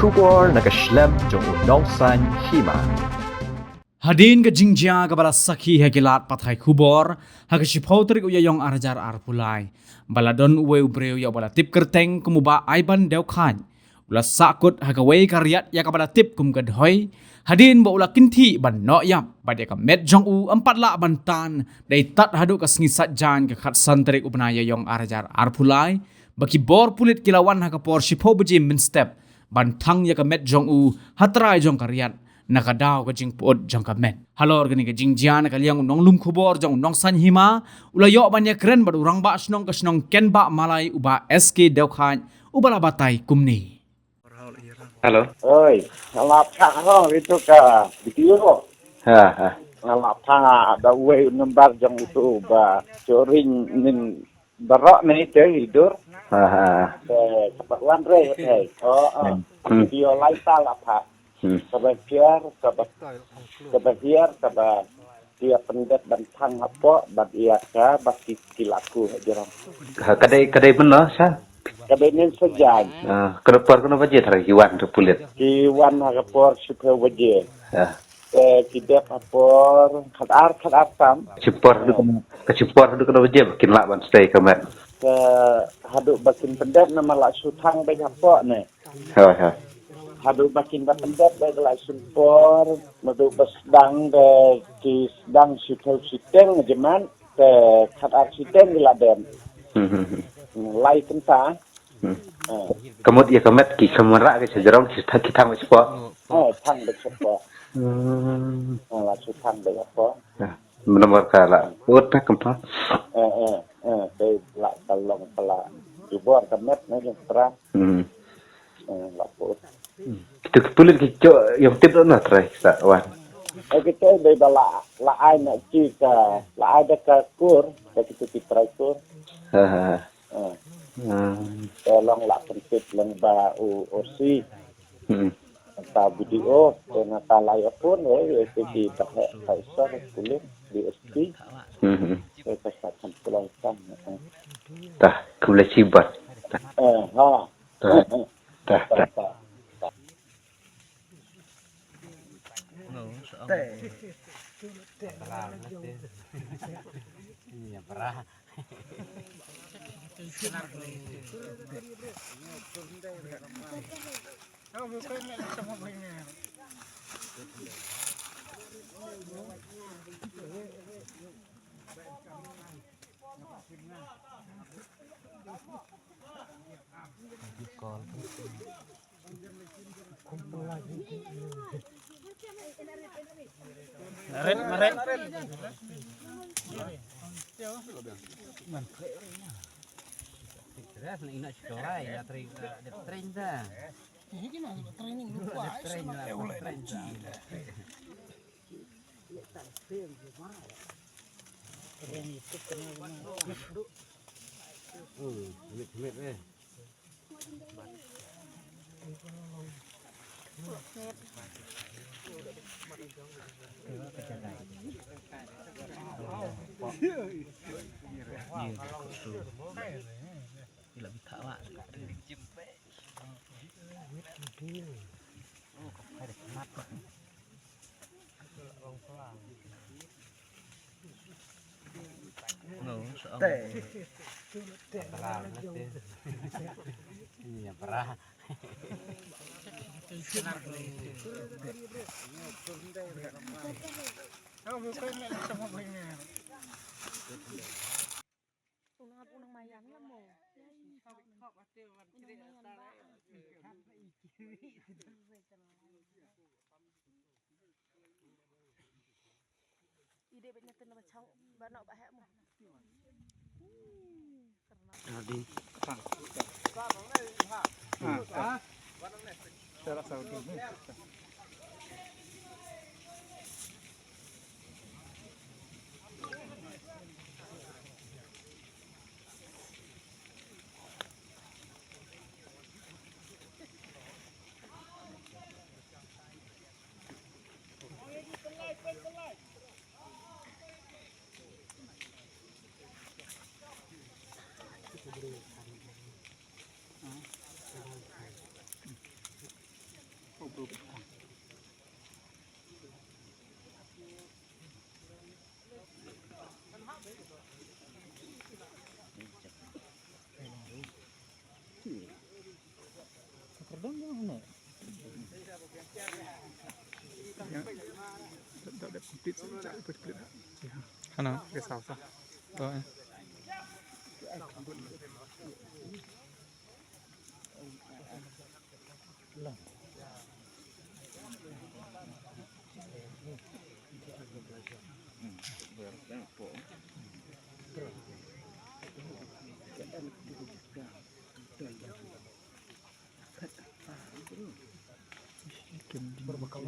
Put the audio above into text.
kubor nakaslem jong unongsan hima. Hadin ke jingjia ke bala sakhi hekilat pathai kubor hak shipotrik uyayong arjar arpulai baladon uwe ubreu ya bala tip kerteng kumuba aiban deukan ula sakut hak wei karyat ya ke bala tip kum gadhoi hadin ba ula kinthi ban no yam badya ka met jong u 4 la bantan dai tat hadu ka sngisat jan ke khat santrik upnaya yong arjar arpulai baki bor pulit kilawan hak por shipo beji min step bantang ya ka met jong u hatrai jong karyat nakadaw ka jing puot jang ka men halor gani ka jing jian ka liang nong lum khubor jang nong san hima ulayo banya kren badu rang ba snong ka snong ken ba malai uba sk deukhan ubala batai kumni Halo. Oi, ngalap thang itu ka video. Ha. Ngalap thang ada we nembar jang itu ba coring nin barok ni te hidur. Ha. Cepat wan re hey. Video live lah pak. Sebagian dia pendet dan thang apa bad ia ka baki kilaku aja. Kadai benar sa. Kadang sejak. Kenapa je thar hiwan tu pulit. Hiwan hagapor super waje. Ha. Tidak apor kadar tam. Cipor tu kenapa je bikin lak ban stay kamat. Haduk bakin pendet nama lak sutang banyak apa ne. Ha. Haduk bakin pendet baik lak sumpor, maduk basdang di sedang siteng jeman ke kadar siteng diladen. Lai kenta. Kamut ya kamat ki kamera ke sejarong kita mau sport. Thang được support. Là sutang banyak apa. Menambah kala. Udah kempa. Đây lại kalong pala. Ibor kamet na yung terang. Lapot. Kita pulit kico yang tip na try sa wan. Kita day bala la ay na chika, la ay da ka kur, da kita titry kur. Ha. Tolong la pentit lang ba OC. Ta video na talay pun di pakai Kaiser kulit di SP. Kita akan pulang kan. Tah, kumle cibat. Ha. Tah. Maret Terus nak nak sekolah ya train dah. Ini kan training lupa. Train dah. Ini parah. Ide banyak tu nama cau, banak bahaya mu. Tadi. Ano? Kesal-sal. Oh. Berbekal